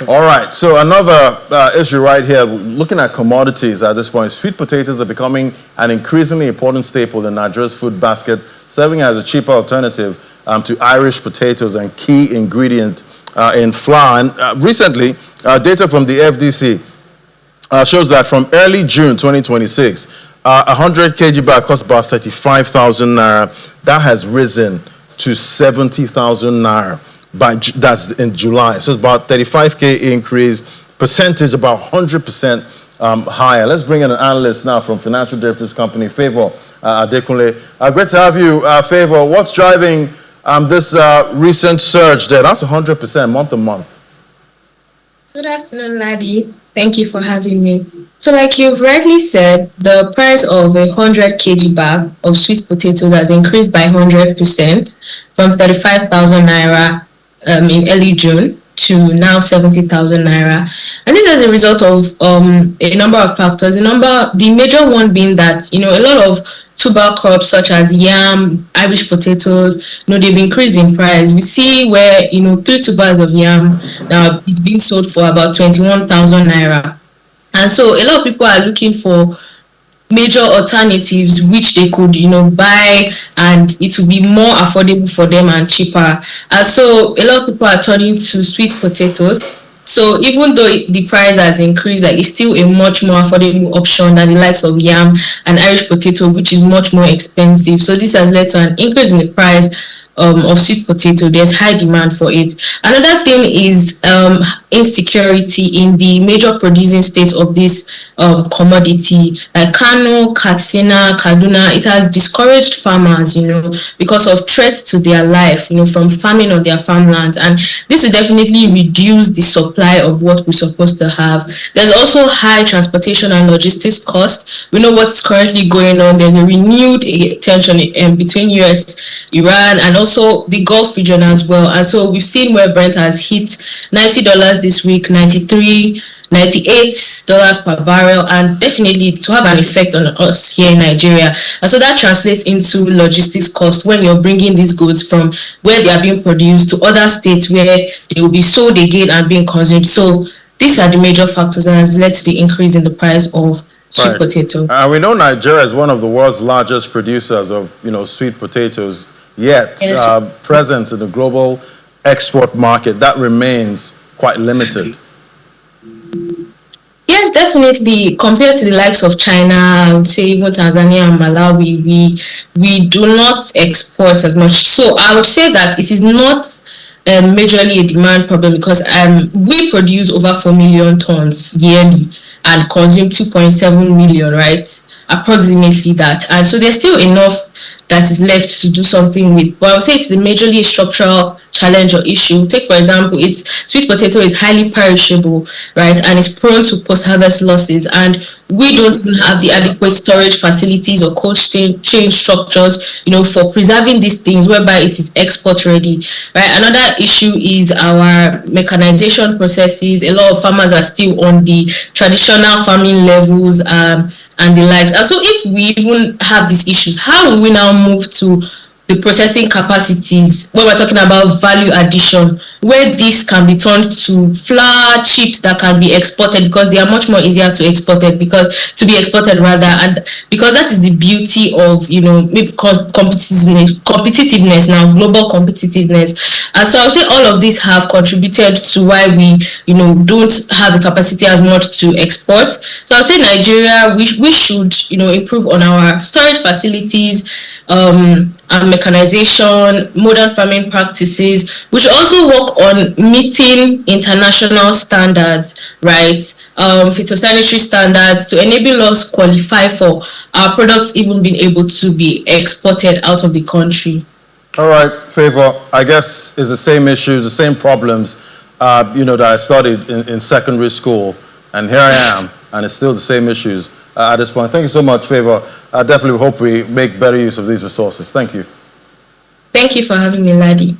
All right, so another issue right here, looking at commodities at this point, sweet potatoes are becoming an increasingly important staple in Nigeria's food basket, serving as a cheaper alternative to Irish potatoes and key ingredient in flour. And recently, data from the FDC shows that from early June 2026, 100 kg bag costs about 35,000 naira. That has risen to 70,000 naira that's in July. So it's about 35k increase, percentage about 100% higher. Let's bring in an analyst now from financial derivatives company Favor Adekunle. Great to have you, Favor. What's driving this recent surge there? That's 100% month to month. Good afternoon, Laddie. Thank you for having me. So like you've rightly said, the price of a 100 kg bag of sweet potatoes has increased by 100% from 35,000 naira in early June to now 70,000 naira. And this is a result of a number of factors. The major one being that, a lot of tuber crops such as yam, Irish potatoes, they've increased in price. We see where, 3 tubers of yam now is being sold for about 21,000 naira. And so a lot of people are looking for major alternatives which they could buy, and it will be more affordable for them and cheaper. And so a lot of people are turning to sweet potatoes. So even though the price has increased, it's still a much more affordable option than the likes of yam and Irish potato, which is much more expensive. So this has led to an increase in the price of sweet potato. There's high demand for it. Another thing is insecurity in the major producing states of this commodity, like Kano, Katsina, Kaduna. It has discouraged farmers, because of threats to their life, from farming on their farmlands. And this will definitely reduce the supply of what we're supposed to have. There's also high transportation and logistics costs. We know what's currently going on. There's a renewed tension between US, Iran, and also the Gulf region as well. And so we've seen where Brent has hit $90 this week, $93, $98 per barrel, and definitely to have an effect on us here in Nigeria. And so that translates into logistics costs when you're bringing these goods from where they are being produced to other states where they will be sold again and being consumed. So these are the major factors that has led to the increase in the price of sweet potato. We know Nigeria is one of the world's largest producers of sweet potatoes, yet presence in the global export market that remains quite limited. Yes, definitely. Compared to the likes of China, I would say even Tanzania and Malawi, we do not export as much. So I would say that it is not majorly a demand problem, because we produce over 4 million tons yearly and consume 2.7 million, right? Approximately that. And so there's still enough that is left to do something with. But I would say it's majorly a structural challenge or issue. Take, for example, sweet potato is highly perishable, right? And it's prone to post-harvest losses. And we don't even have the adequate storage facilities or cold chain structures, for preserving these things, whereby it is export ready, right? Another issue is our mechanization processes. A lot of farmers are still on the traditional farming levels and the likes. And so if we even have these issues, how will we now move to the processing capacities when we're talking about value addition, where this can be turned to flour, chips that can be exported, because they are much more easier to be exported rather, and because that is the beauty of maybe competitiveness now, global competitiveness. And so I'll say all of these have contributed to why we don't have the capacity as much to export. So I'll say Nigeria, we should improve on our storage facilities, and mechanization, modern farming practices. We should also work on meeting international standards, right? Phytosanitary standards to enable us qualify for our products even being able to be exported out of the country. All right, Favor, I guess it's the same issues, the same problems, that I studied in secondary school, and here I am, and it's still the same issues at this point. Thank you so much, Favor. I definitely hope we make better use of these resources. Thank you. Thank you for having me, Laddie.